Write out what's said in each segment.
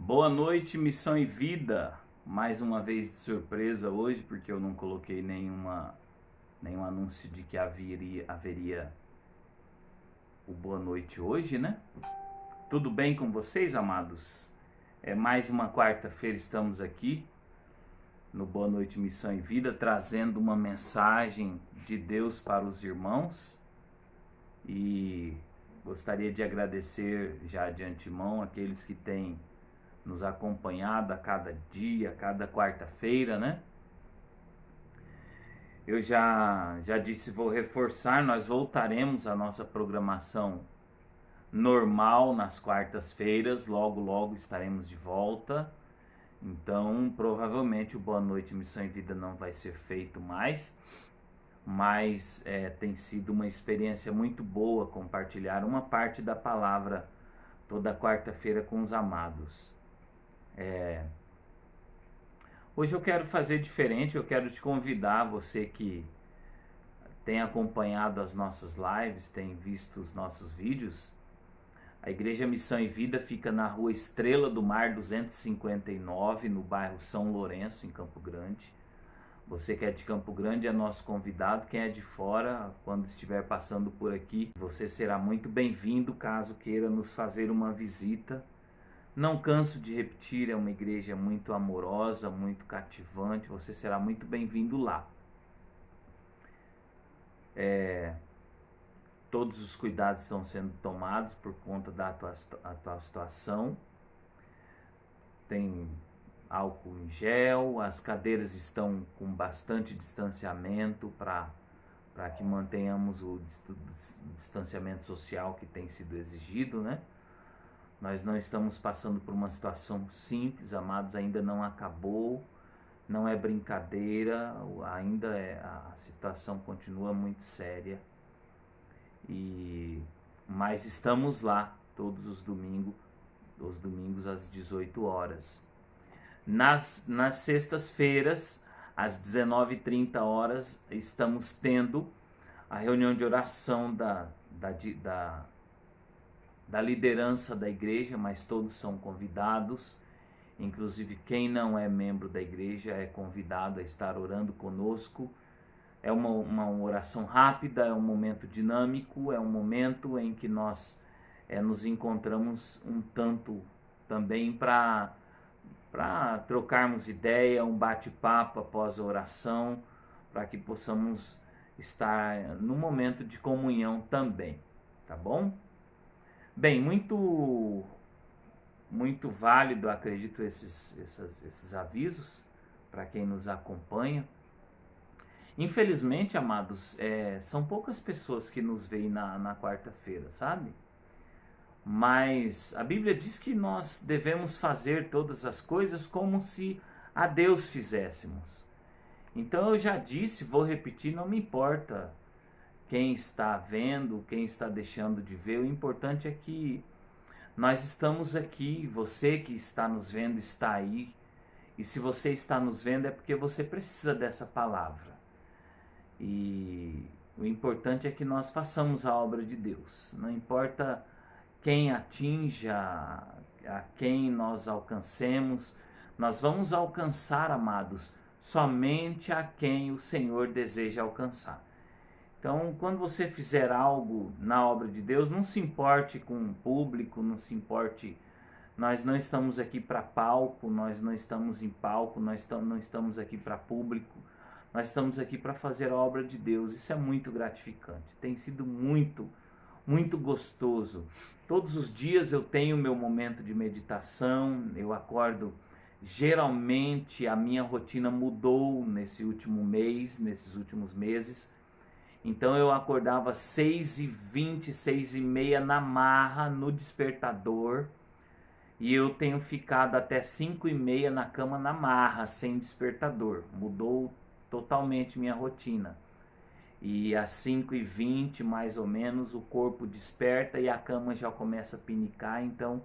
Boa noite, Missão e Vida. Mais uma vez de surpresa hoje, porque eu não coloquei nenhum anúncio de que haveria o Boa Noite hoje, né? Tudo bem com vocês, amados? É mais uma quarta-feira, estamos aqui no Boa Noite, Missão e Vida, trazendo uma mensagem de Deus para os irmãos. E gostaria de agradecer já de antemão aqueles que têm nos acompanhado a cada dia, a cada quarta-feira, né? Eu já disse, vou reforçar, nós voltaremos à nossa programação normal nas quartas-feiras, logo estaremos de volta. Então, provavelmente o Boa Noite Missão e Vida não vai ser feito mais, mas tem sido uma experiência muito boa compartilhar uma parte da palavra toda quarta-feira com os amados. Hoje eu quero fazer diferente, eu quero te convidar, você que tem acompanhado as nossas lives, tem visto os nossos vídeos. A Igreja Missão e Vida fica na rua Estrela do Mar 259, no bairro São Lourenço, em Campo Grande. Você que é de Campo Grande é nosso convidado, quem é de fora, quando estiver passando por aqui, você será muito bem-vindo caso queira nos fazer uma visita. Não canso de repetir, é uma igreja muito amorosa, muito cativante, você será muito bem-vindo lá. Todos os cuidados estão sendo tomados por conta da atual situação. Tem álcool em gel, as cadeiras estão com bastante distanciamento para que mantenhamos o distanciamento social que tem sido exigido, né? Nós não estamos passando por uma situação simples, amados, ainda não acabou, não é brincadeira, a situação continua muito séria. Mas estamos lá todos os domingos às 18 horas. Nas sextas-feiras, às 19h30, estamos tendo a reunião de oração da liderança da igreja, mas todos são convidados, inclusive quem não é membro da igreja é convidado a estar orando conosco. É uma oração rápida, é um momento dinâmico, é um momento em que nós nos encontramos um tanto também para trocarmos ideia, um bate-papo após a oração, para que possamos estar num momento de comunhão também, tá bom? Bem, muito válido, acredito, esses avisos para quem nos acompanha. Infelizmente, amados, são poucas pessoas que nos veem na quarta-feira, sabe? Mas a Bíblia diz que nós devemos fazer todas as coisas como se a Deus fizéssemos. Então eu já disse, vou repetir, não me importa quem está vendo, quem está deixando de ver, o importante é que nós estamos aqui, você que está nos vendo está aí, e se você está nos vendo é porque você precisa dessa palavra. E o importante é que nós façamos a obra de Deus, não importa quem atinja, a quem nós alcancemos, nós vamos alcançar, amados, somente a quem o Senhor deseja alcançar. Então, quando você fizer algo na obra de Deus, não se importe com o público, não se importe. Nós não estamos aqui para palco, nós não estamos em palco, nós não estamos aqui para público, nós estamos aqui para fazer a obra de Deus. Isso é muito gratificante, tem sido muito gostoso. Todos os dias eu tenho meu momento de meditação, eu acordo. Geralmente a minha rotina mudou nesse último mês, nesses últimos meses. Então eu acordava 6h20, 6h30 na marra, no despertador. E eu tenho ficado até 5h30 na cama na marra, sem despertador. Mudou totalmente minha rotina. E às 5h20 mais ou menos o corpo desperta e a cama já começa a pinicar. Então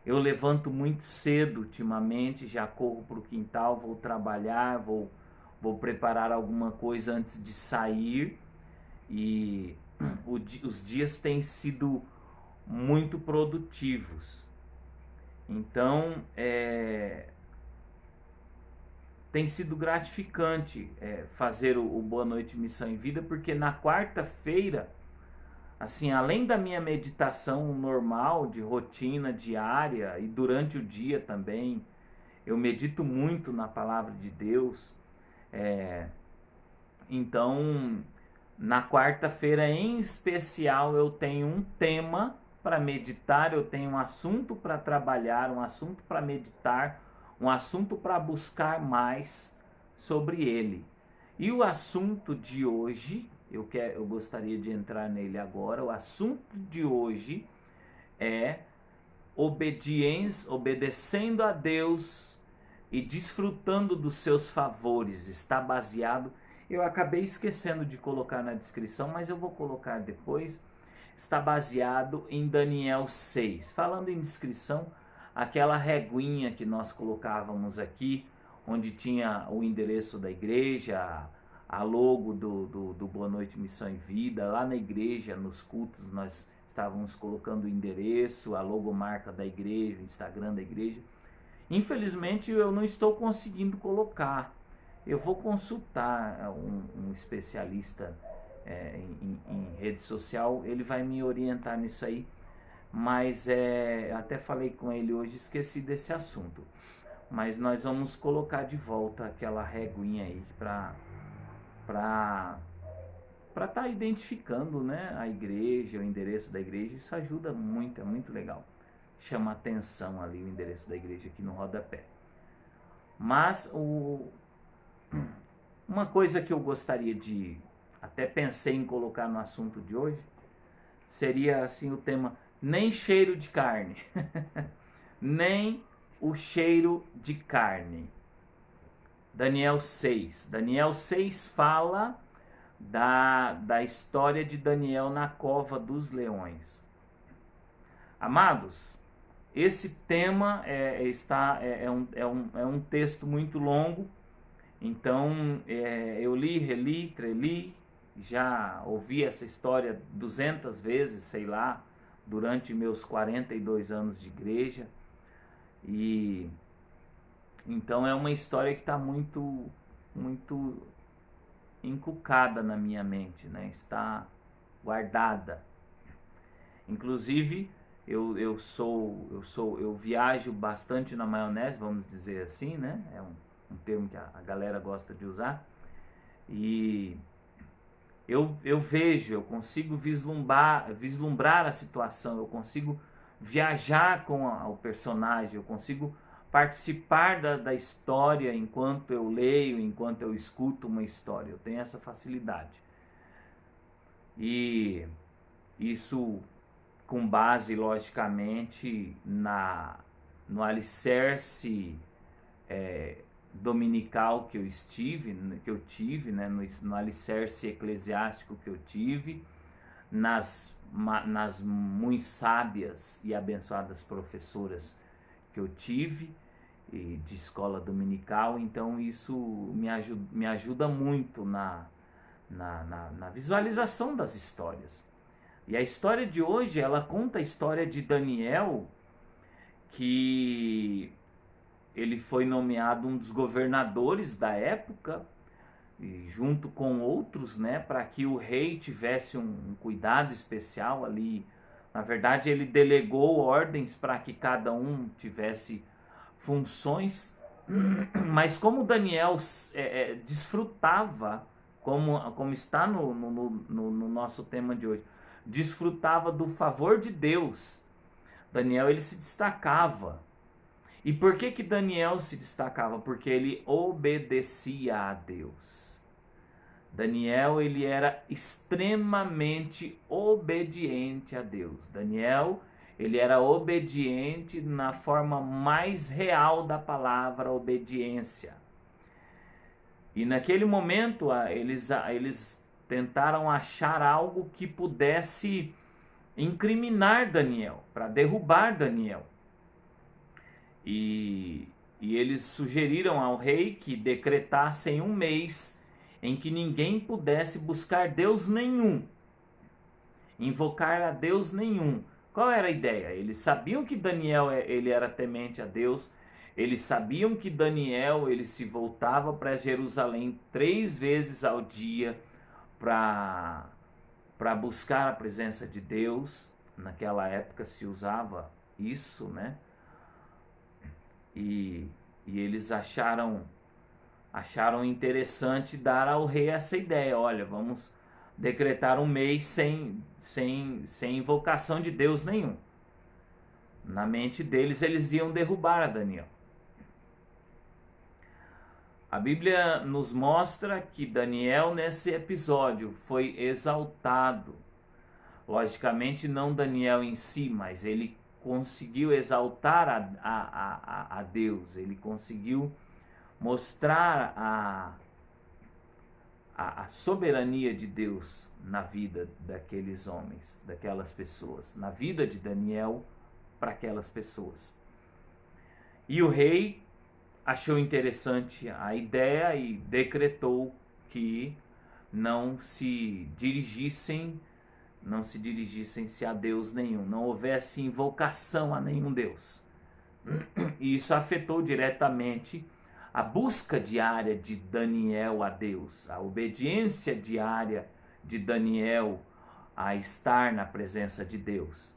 eu levanto muito cedo ultimamente, já corro para o quintal, vou trabalhar, vou preparar alguma coisa antes de sair. E os dias têm sido muito produtivos. Então, tem sido gratificante fazer o Boa Noite Missão em Vida, porque na quarta-feira, assim, além da minha meditação normal, de rotina diária, e durante o dia também, eu medito muito na Palavra de Deus. Então, na quarta-feira em especial, eu tenho um tema para meditar, eu tenho um assunto para trabalhar, um assunto para meditar, um assunto para buscar mais sobre ele. E o assunto de hoje, eu gostaria de entrar nele agora. O assunto de hoje é obediência, obedecendo a Deus e desfrutando dos seus favores. Está baseado, eu acabei esquecendo de colocar na descrição, mas eu vou colocar depois. Está baseado em Daniel 6. Falando em descrição, aquela reguinha que nós colocávamos aqui, onde tinha o endereço da igreja, a logo do Boa Noite Missão em Vida. Lá na igreja, nos cultos, nós estávamos colocando o endereço, a logomarca da igreja, o Instagram da igreja. Infelizmente eu não estou conseguindo colocar. Eu vou consultar um especialista em rede social, ele vai me orientar nisso aí, mas até falei com ele hoje, esqueci desse assunto, mas nós vamos colocar de volta aquela reguinha aí para estar identificando, né, a igreja, o endereço da igreja. Isso ajuda muito, é muito legal, chama atenção ali o endereço da igreja aqui no rodapé. Mas uma coisa que eu gostaria de, até pensei em colocar no assunto de hoje, seria assim o tema: nem cheiro de carne. Nem o cheiro de carne. Daniel 6. Daniel 6 fala da história de Daniel na cova dos leões. Amados, esse tema é um texto muito longo. Então, eu li, reli, treli, já ouvi essa história 200 vezes, sei lá, durante meus 42 anos de igreja. E então é uma história que está muito, muito encucada na minha mente, né? Está guardada. Inclusive, eu viajo bastante na maionese, vamos dizer assim, né? É um termo que a galera gosta de usar. E eu vejo, eu consigo vislumbrar a situação, eu consigo viajar com o personagem, eu consigo participar da história enquanto eu leio, enquanto eu escuto uma história. Eu tenho essa facilidade. E isso com base, logicamente, no alicerce dominical que eu tive, né, no alicerce eclesiástico que eu tive, nas muito sábias e abençoadas professoras que eu tive de escola dominical. Então isso me ajuda muito na visualização das histórias. E a história de hoje, ela conta a história de Daniel, que ele foi nomeado um dos governadores da época, e junto com outros, né, para que o rei tivesse um cuidado especial ali. Na verdade, ele delegou ordens para que cada um tivesse funções, mas como Daniel desfrutava, como está no nosso tema de hoje, desfrutava do favor de Deus, Daniel ele se destacava. E por que Daniel se destacava? Porque ele obedecia a Deus. Daniel ele era extremamente obediente a Deus. Daniel ele era obediente na forma mais real da palavra obediência. E naquele momento eles tentaram achar algo que pudesse incriminar Daniel, para derrubar Daniel. E eles sugeriram ao rei que decretassem um mês em que ninguém pudesse buscar Deus nenhum, invocar a Deus nenhum, Qual era a ideia? Eles sabiam que Daniel ele era temente a Deus, eles sabiam que Daniel ele se voltava para Jerusalém 3 vezes ao dia para buscar a presença de Deus. Naquela época se usava isso, né? E eles acharam interessante dar ao rei essa ideia. Olha, vamos decretar um mês sem invocação de Deus nenhum. Na mente deles, eles iam derrubar a Daniel. A Bíblia nos mostra que Daniel, nesse episódio, foi exaltado. Logicamente, não Daniel em si, mas ele conseguiu exaltar a Deus, ele conseguiu mostrar a soberania de Deus na vida daqueles homens, daquelas pessoas, na vida de Daniel para aquelas pessoas. E o rei achou interessante a ideia e decretou que não se dirigissem a Deus nenhum, não houvesse invocação a nenhum Deus. E isso afetou diretamente a busca diária de Daniel a Deus, a obediência diária de Daniel a estar na presença de Deus.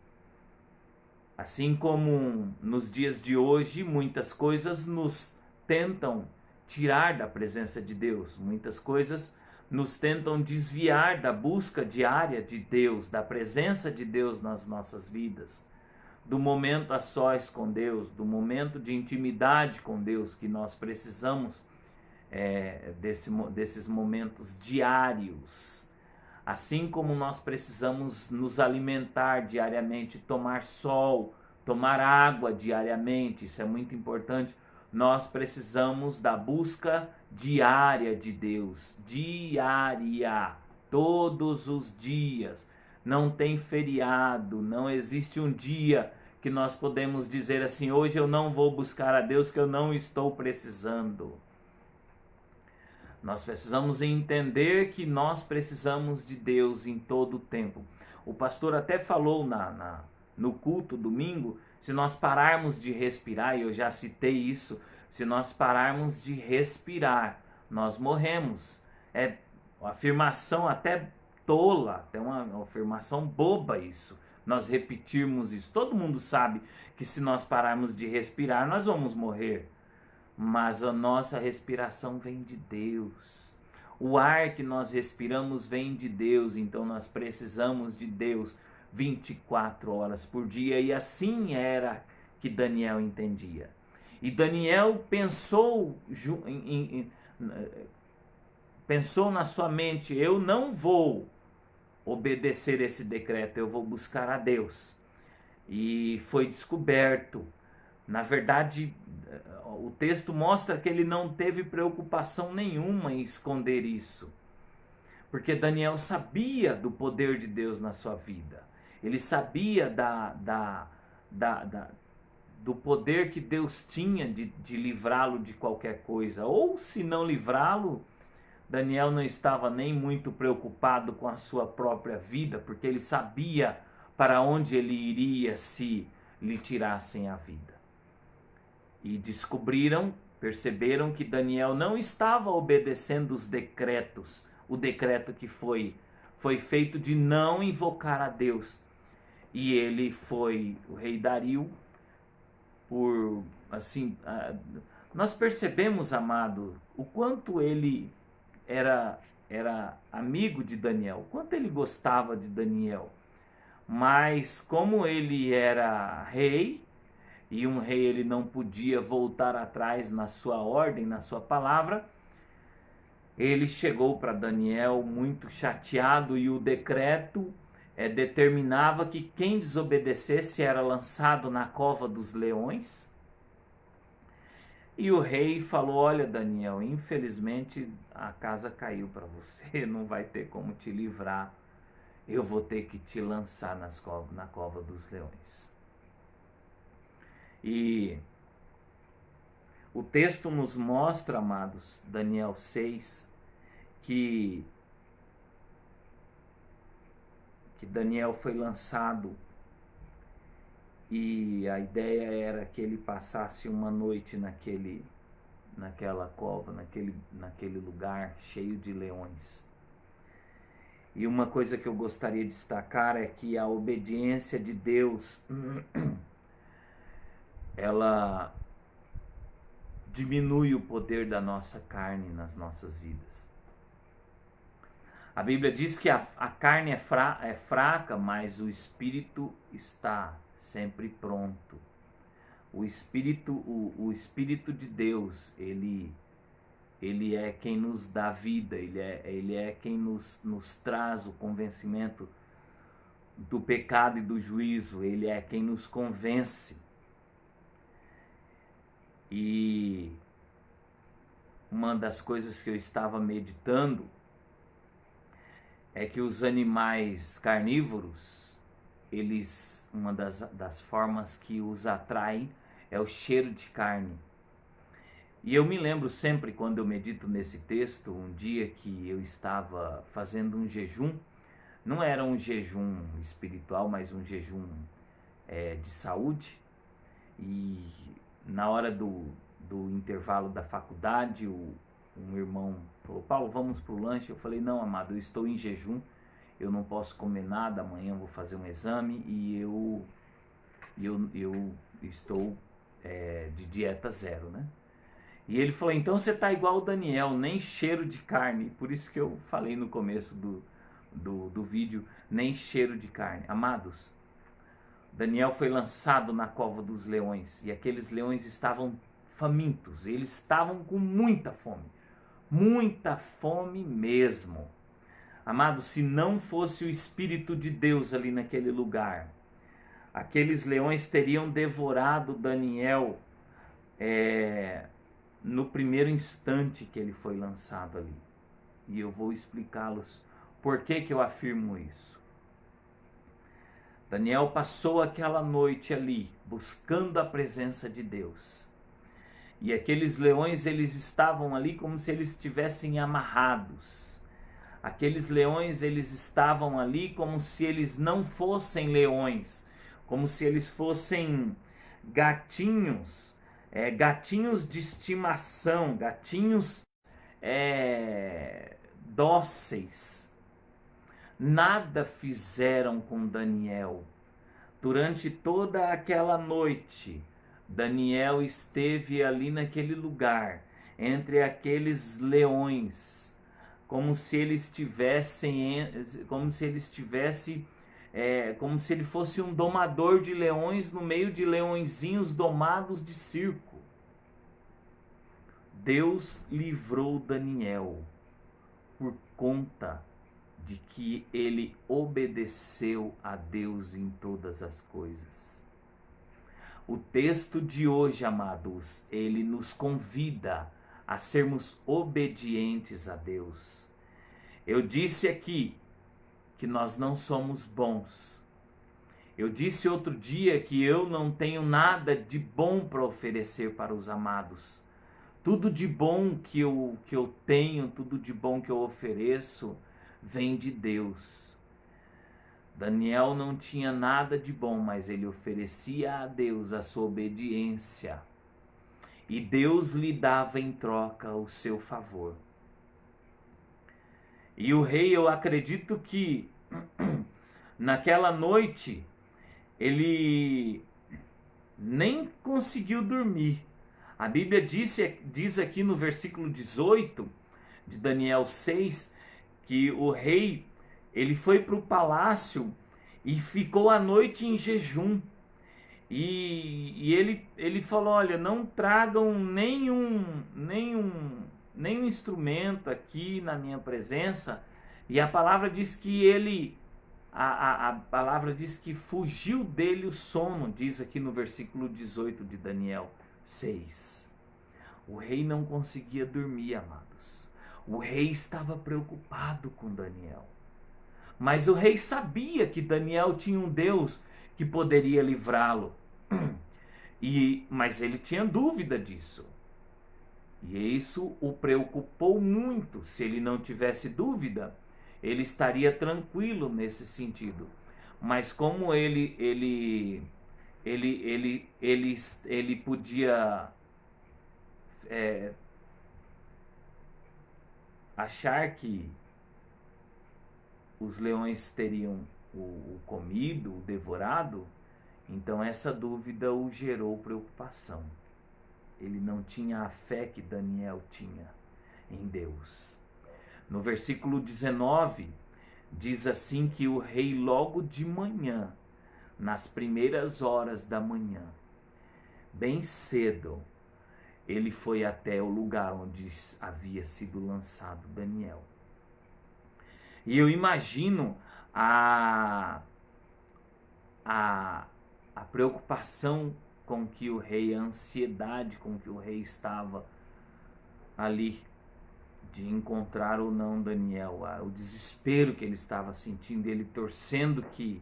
Assim como nos dias de hoje, muitas coisas nos tentam tirar da presença de Deus, muitas coisas nos tentam desviar da busca diária de Deus, da presença de Deus nas nossas vidas, do momento a sós com Deus, do momento de intimidade com Deus que nós precisamos desses momentos diários. Assim como nós precisamos nos alimentar diariamente, tomar sol, tomar água diariamente, isso é muito importante. Nós precisamos da busca diária de Deus, diária, todos os dias. Não tem feriado, não existe um dia que nós podemos dizer assim, hoje eu não vou buscar a Deus, que eu não estou precisando. Nós precisamos entender que nós precisamos de Deus em todo o tempo. O pastor até falou no culto domingo, se nós pararmos de respirar, e eu já citei isso, se nós pararmos de respirar, nós morremos. É uma afirmação até tola, até uma afirmação boba isso, nós repetirmos isso. Todo mundo sabe que se nós pararmos de respirar, nós vamos morrer. Mas a nossa respiração vem de Deus. O ar que nós respiramos vem de Deus, então nós precisamos de Deus 24 horas por dia, e assim era que Daniel entendia. E Daniel pensou na sua mente, eu não vou obedecer esse decreto, eu vou buscar a Deus. E foi descoberto. Na verdade, o texto mostra que ele não teve preocupação nenhuma em esconder isso. Porque Daniel sabia do poder de Deus na sua vida. Ele sabia do poder que Deus tinha de livrá-lo de qualquer coisa. Ou se não livrá-lo, Daniel não estava nem muito preocupado com a sua própria vida, porque ele sabia para onde ele iria se lhe tirassem a vida. E perceberam que Daniel não estava obedecendo os decretos, o decreto que foi feito de não invocar a Deus. E ele foi, o rei Dario, nós percebemos, amado, o quanto ele era amigo de Daniel, o quanto ele gostava de Daniel. Mas como ele era rei, e um rei ele não podia voltar atrás na sua ordem, na sua palavra, ele chegou para Daniel muito chateado, e o decreto determinava que quem desobedecesse era lançado na cova dos leões. E o rei falou, olha Daniel, infelizmente a casa caiu para você, não vai ter como te livrar, eu vou ter que te lançar na cova dos leões. E o texto nos mostra, amados, Daniel 6, que Daniel foi lançado e a ideia era que ele passasse uma noite naquela cova, naquele lugar cheio de leões. E uma coisa que eu gostaria de destacar é que a obediência de Deus, ela diminui o poder da nossa carne nas nossas vidas. A Bíblia diz que a carne é fraca, mas o espírito está sempre pronto. O espírito de Deus, ele é quem nos dá vida, ele é quem nos traz o convencimento do pecado e do juízo, ele é quem nos convence. E uma das coisas que eu estava meditando é que os animais carnívoros, uma das formas que os atraem é o cheiro de carne. E eu me lembro sempre, quando eu medito nesse texto, um dia que eu estava fazendo um jejum, não era um jejum espiritual, mas um jejum de saúde, e na hora do intervalo da faculdade, um irmão falou: Paulo, vamos para o lanche? Eu falei: não, amado, eu estou em jejum, eu não posso comer nada, amanhã eu vou fazer um exame e eu estou de dieta zero, né? E ele falou: então você está igual o Daniel, nem cheiro de carne. Por isso que eu falei no começo do vídeo, nem cheiro de carne. Amados, Daniel foi lançado na cova dos leões e aqueles leões estavam famintos, eles estavam com muita fome mesmo. Amados, se não fosse o Espírito de Deus ali naquele lugar, aqueles leões teriam devorado Daniel no primeiro instante que ele foi lançado ali. E eu vou explicá-los por que eu afirmo isso. Daniel passou aquela noite ali, buscando a presença de Deus. E aqueles leões, eles estavam ali como se eles estivessem amarrados. Aqueles leões, eles estavam ali como se eles não fossem leões, como se eles fossem gatinhos, gatinhos de estimação, gatinhos dóceis. Nada fizeram com Daniel. Durante toda aquela noite, Daniel esteve ali naquele lugar, entre aqueles leões, como se ele fosse um domador de leões no meio de leõezinhos domados de circo. Deus livrou Daniel por conta de que ele obedeceu a Deus em todas as coisas. O texto de hoje, amados, ele nos convida a sermos obedientes a Deus. Eu disse aqui que nós não somos bons. Eu disse outro dia que eu não tenho nada de bom para oferecer para os amados. Tudo de bom que eu tenho, tudo de bom que eu ofereço, vem de Deus. Daniel não tinha nada de bom, mas ele oferecia a Deus a sua obediência. E Deus lhe dava em troca o seu favor. E o rei, eu acredito que naquela noite ele nem conseguiu dormir. A Bíblia diz aqui no versículo 18 de Daniel 6 que o rei ele foi para o palácio e ficou a noite em jejum. E ele falou: olha, não tragam nenhum instrumento aqui na minha presença. E a palavra diz que a palavra diz que fugiu dele o sono, diz aqui no versículo 18 de Daniel 6. O rei não conseguia dormir, amados. O rei estava preocupado com Daniel. Mas o rei sabia que Daniel tinha um Deus que poderia livrá-lo. Mas ele tinha dúvida disso. E isso o preocupou muito. Se ele não tivesse dúvida, ele estaria tranquilo nesse sentido. Mas como ele ele podia achar que os leões teriam o comido, o devorado. Então essa dúvida o gerou preocupação. Ele não tinha a fé que Daniel tinha em Deus. No versículo 19, diz assim que o rei logo de manhã, nas primeiras horas da manhã, bem cedo, ele foi até o lugar onde havia sido lançado Daniel. E eu imagino a preocupação com que o rei, a ansiedade com que o rei estava ali de encontrar ou não Daniel, o desespero que ele estava sentindo, ele torcendo que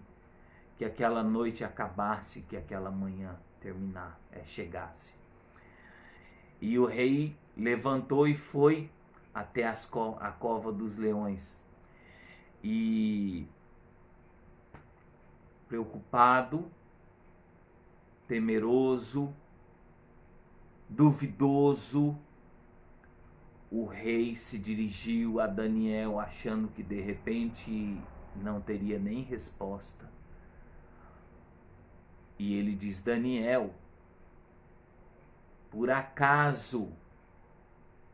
aquela noite acabasse, que aquela manhã chegasse. E o rei levantou e foi até a cova dos leões. E preocupado, temeroso, duvidoso, o rei se dirigiu a Daniel, achando que de repente não teria nem resposta. E ele diz: Daniel, por acaso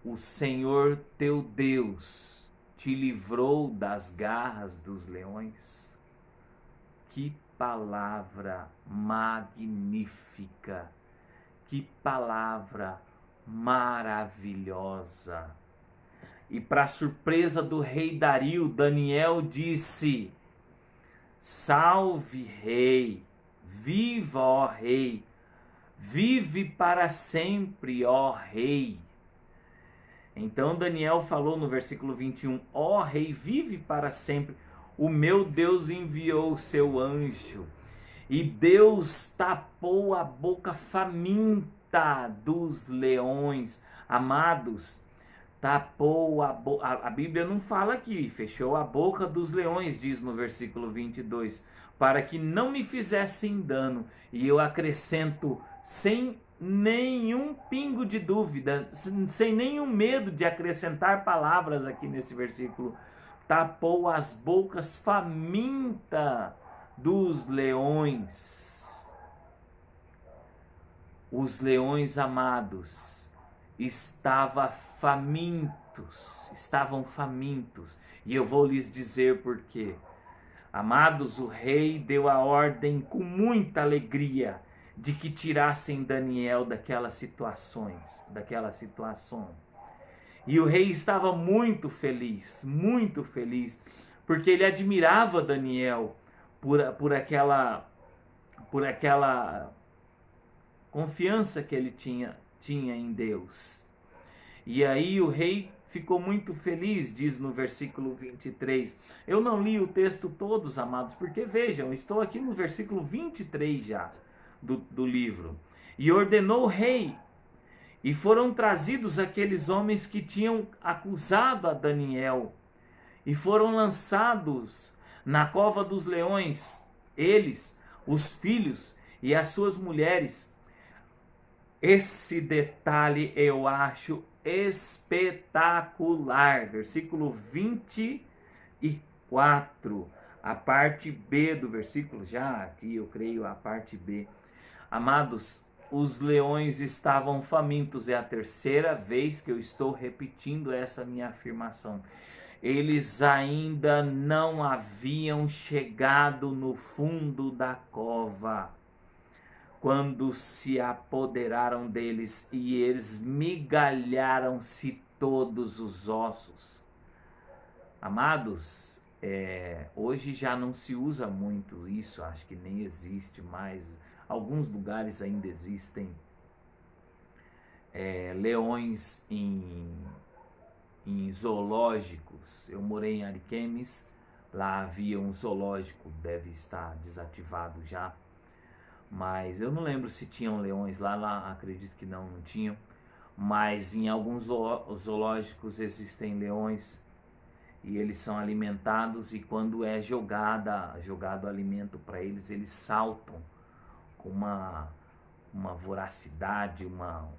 o Senhor teu Deus te livrou das garras dos leões? Que palavra magnífica! Que palavra maravilhosa! E para surpresa do rei Dario, Daniel disse: Salve, rei! Viva, ó rei! Vive para sempre, ó rei! Então Daniel falou no versículo 21, ó rei, vive para sempre. O meu Deus enviou o seu anjo e Deus tapou a boca faminta dos leões. Amados, tapou a boca. A Bíblia não fala aqui, fechou a boca dos leões, diz no versículo 22, para que não me fizessem dano. E eu acrescento, sem nenhum pingo de dúvida, sem nenhum medo de acrescentar palavras aqui nesse versículo, tapou as bocas faminta dos leões. Os leões, amados, estavam famintos, e eu vou lhes dizer por quê. Amados, o rei deu a ordem com muita alegria de que tirassem Daniel daquela situação. E o rei estava muito feliz, porque ele admirava Daniel por aquela confiança que ele tinha em Deus. E aí o rei ficou muito feliz, diz no versículo 23. Eu não li o texto todos, amados, porque vejam, estou aqui no versículo 23 já do livro. E ordenou o rei, e foram trazidos aqueles homens que tinham acusado a Daniel, e foram lançados na cova dos leões, eles, os filhos e as suas mulheres. Esse detalhe eu acho espetacular. Versículo 24, a parte B do versículo, já aqui eu creio a parte B. Amados, os leões estavam famintos, é a terceira vez que eu estou repetindo essa minha afirmação. Eles ainda não haviam chegado no fundo da cova quando se apoderaram deles e esmigalharam-se todos os ossos. Amados, hoje já não se usa muito isso, acho que nem existe mais. Alguns lugares ainda existem leões em zoológicos. Eu morei em Ariquemes, lá havia um zoológico, deve estar desativado já. Mas eu não lembro se tinham leões lá acredito que não tinham. Mas em alguns zoológicos existem leões e eles são alimentados, e quando é jogado alimento para eles, eles saltam com uma voracidade, uma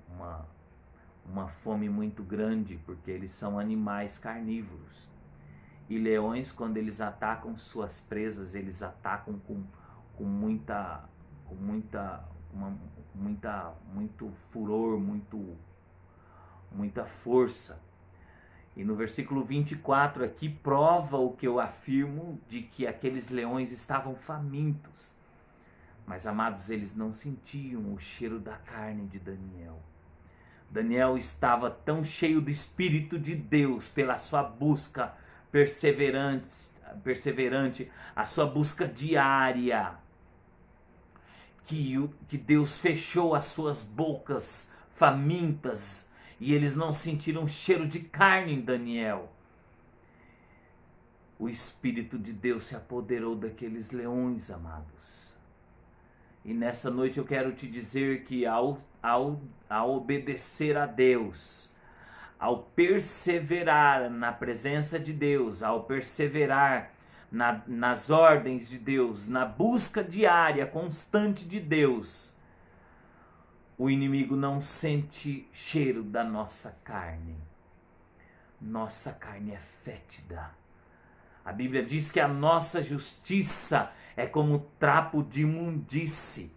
fome muito grande, porque eles são animais carnívoros. E leões, quando eles atacam suas presas, eles atacam muito furor, muita força. E no versículo 24 aqui prova o que eu afirmo, de que aqueles leões estavam famintos. Mas, amados, eles não sentiam o cheiro da carne de Daniel. Daniel estava tão cheio do Espírito de Deus pela sua busca perseverante, a sua busca diária, que Deus fechou as suas bocas famintas e eles não sentiram cheiro de carne em Daniel. O Espírito de Deus se apoderou daqueles leões, amados. E nessa noite eu quero te dizer que ao obedecer a Deus, ao perseverar na presença de Deus, ao perseverar nas ordens de Deus, na busca diária, constante de Deus, o inimigo não sente cheiro da nossa carne. Nossa carne é fétida. A Bíblia diz que a nossa justiça é como trapo de imundície.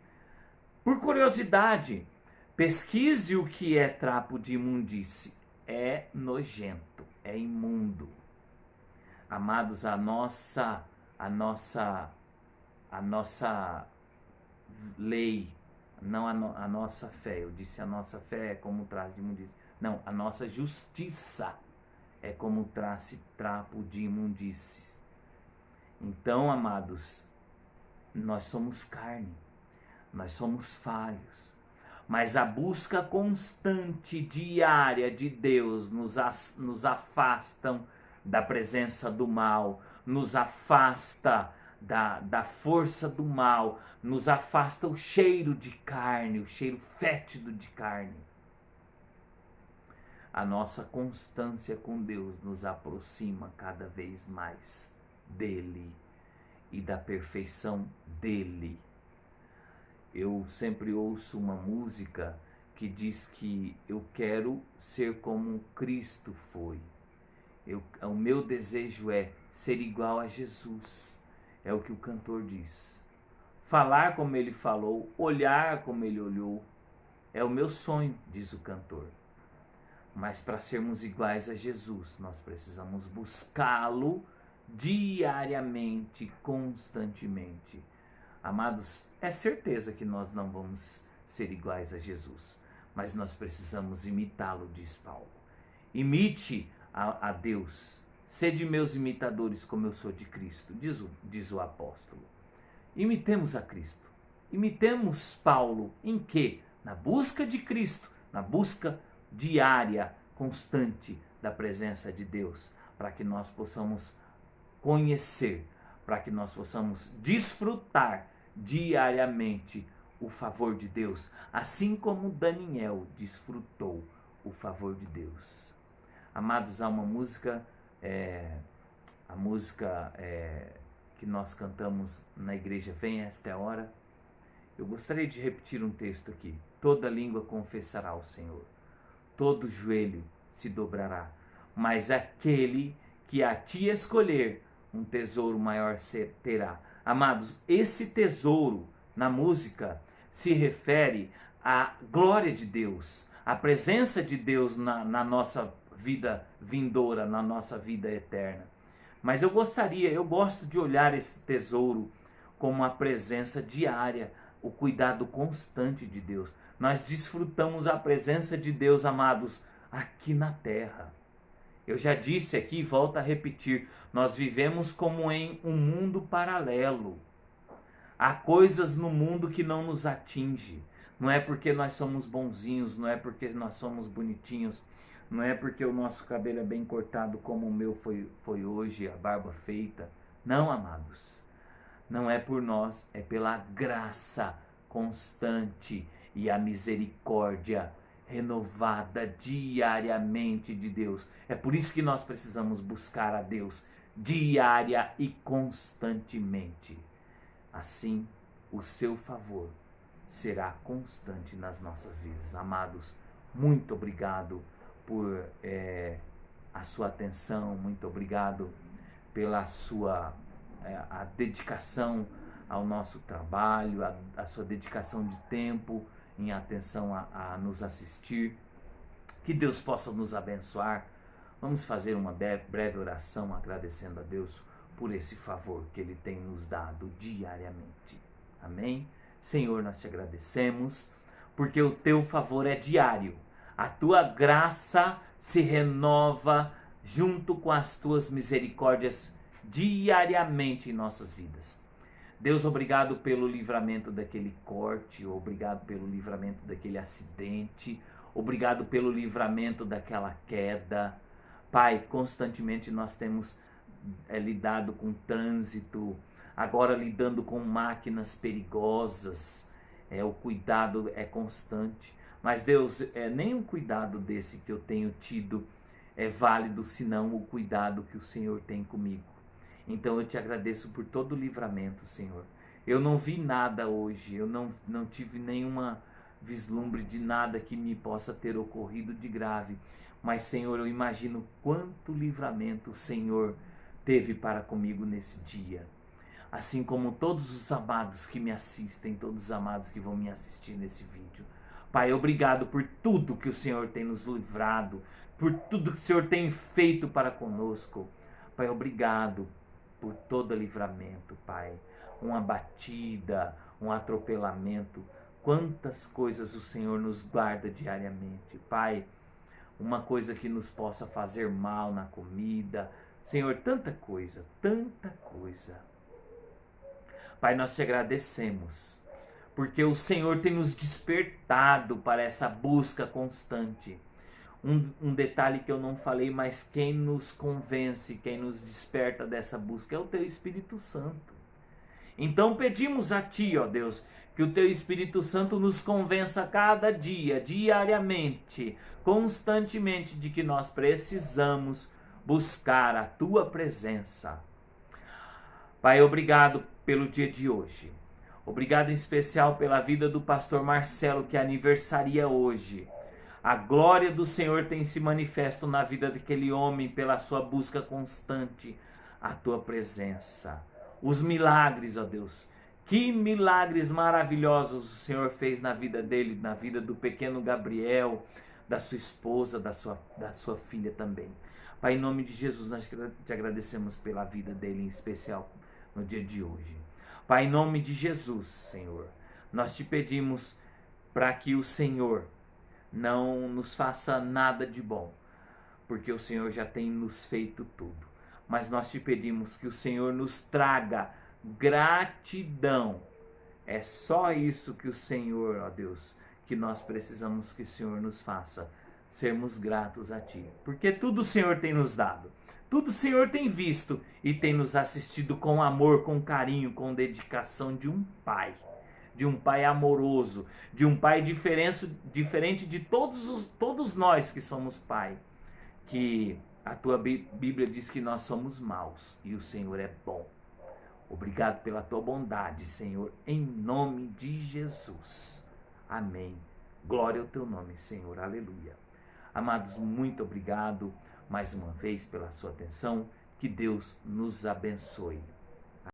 Por curiosidade, pesquise o que é trapo de imundície. É nojento, é imundo. Amados, a nossa lei, não a nossa fé, eu disse a nossa fé é como traço de imundície. Não, a nossa justiça é como trapo de imundícies. Então, amados, nós somos carne, nós somos falhos, mas a busca constante, diária de Deus nos afastam da presença do mal, nos afasta da força do mal, nos afasta o cheiro de carne, o cheiro fétido de carne. A nossa constância com Deus nos aproxima cada vez mais dele e da perfeição dele. Eu sempre ouço uma música que diz que eu quero ser como Cristo foi. O meu desejo é ser igual a Jesus. É o que o cantor diz. Falar como ele falou, olhar como ele olhou. É o meu sonho, diz o cantor. Mas para sermos iguais a Jesus, nós precisamos buscá-lo diariamente, constantemente. Amados, é certeza que nós não vamos ser iguais a Jesus, mas nós precisamos imitá-lo, diz Paulo. Imite a Deus. Sede meus imitadores como eu sou de Cristo, diz o apóstolo. Imitemos a Cristo. Imitemos Paulo em quê? Na busca de Cristo, na busca diária, constante da presença de Deus, para que nós possamos conhecer, para que nós possamos desfrutar diariamente o favor de Deus, assim como Daniel desfrutou o favor de Deus. Amados, há uma música, que nós cantamos na igreja, Vem Esta é a Hora. Eu gostaria de repetir um texto aqui. Toda língua confessará ao Senhor, todo joelho se dobrará, mas aquele que a ti escolher, um tesouro maior terá. Amados, esse tesouro na música se refere à glória de Deus, à presença de Deus na nossa vida vindoura, na nossa vida eterna. Mas eu gosto de olhar esse tesouro como a presença diária, o cuidado constante de Deus. Nós desfrutamos a presença de Deus, amados, aqui na terra. Eu já disse aqui e volto a repetir, nós vivemos como em um mundo paralelo. Há coisas no mundo que não nos atinge. Não é porque nós somos bonzinhos, não é porque nós somos bonitinhos, não é porque o nosso cabelo é bem cortado como o meu foi hoje, a barba feita. Não, amados. Não é por nós, é pela graça constante e a misericórdia renovada diariamente de Deus. É por isso que nós precisamos buscar a Deus diária e constantemente. Assim, o seu favor será constante nas nossas vidas. Amados, muito obrigado por a sua atenção, muito obrigado pela sua a dedicação ao nosso trabalho, a sua dedicação de tempo em atenção a nos assistir. Que Deus possa nos abençoar. Vamos fazer uma breve oração agradecendo a Deus por esse favor que Ele tem nos dado diariamente. Amém? Senhor, nós te agradecemos porque o teu favor é diário. A tua graça se renova junto com as tuas misericórdias diariamente em nossas vidas. Deus, obrigado pelo livramento daquele corte, obrigado pelo livramento daquele acidente, obrigado pelo livramento daquela queda. Pai, constantemente nós temos lidado com trânsito, agora lidando com máquinas perigosas. O cuidado é constante. Mas Deus, nenhum cuidado desse que eu tenho tido é válido, senão o cuidado que o Senhor tem comigo. Então eu te agradeço por todo o livramento, Senhor. Eu não vi nada hoje, eu não tive nenhuma vislumbre de nada que me possa ter ocorrido de grave. Mas, Senhor, eu imagino quanto livramento o Senhor teve para comigo nesse dia. Assim como todos os amados que me assistem, todos os amados que vão me assistir nesse vídeo. Pai, obrigado por tudo que o Senhor tem nos livrado, por tudo que o Senhor tem feito para conosco. Pai, obrigado por todo livramento, Pai. Uma batida, um atropelamento. Quantas coisas o Senhor nos guarda diariamente. Pai, uma coisa que nos possa fazer mal na comida. Senhor, tanta coisa, tanta coisa. Pai, nós te agradecemos, porque o Senhor tem nos despertado para essa busca constante. Um detalhe que eu não falei, mas quem nos convence, quem nos desperta dessa busca é o Teu Espírito Santo. Então pedimos a Ti, ó Deus, que o Teu Espírito Santo nos convença cada dia, diariamente, constantemente, de que nós precisamos buscar a Tua presença. Pai, obrigado pelo dia de hoje. Obrigado em especial pela vida do pastor Marcelo, que aniversaria hoje. A glória do Senhor tem se manifesto na vida daquele homem pela sua busca constante à tua presença. Os milagres, ó Deus, que milagres maravilhosos o Senhor fez na vida dele, na vida do pequeno Gabriel, da sua esposa, da sua filha também. Pai, em nome de Jesus, nós te agradecemos pela vida dele, em especial no dia de hoje. Pai, em nome de Jesus, Senhor, nós te pedimos para que o Senhor não nos faça nada de bom, porque o Senhor já tem nos feito tudo. Mas nós te pedimos que o Senhor nos traga gratidão. É só isso que o Senhor, ó Deus, que nós precisamos que o Senhor nos faça, sermos gratos a Ti. Porque tudo o Senhor tem nos dado, tudo o Senhor tem visto e tem nos assistido com amor, com carinho, com dedicação de um Pai. De um Pai amoroso, de um Pai diferente de todos nós que somos Pai. Que a tua Bíblia diz que nós somos maus e o Senhor é bom. Obrigado pela tua bondade, Senhor, em nome de Jesus. Amém. Glória ao teu nome, Senhor. Aleluia. Amados, muito obrigado mais uma vez pela sua atenção. Que Deus nos abençoe.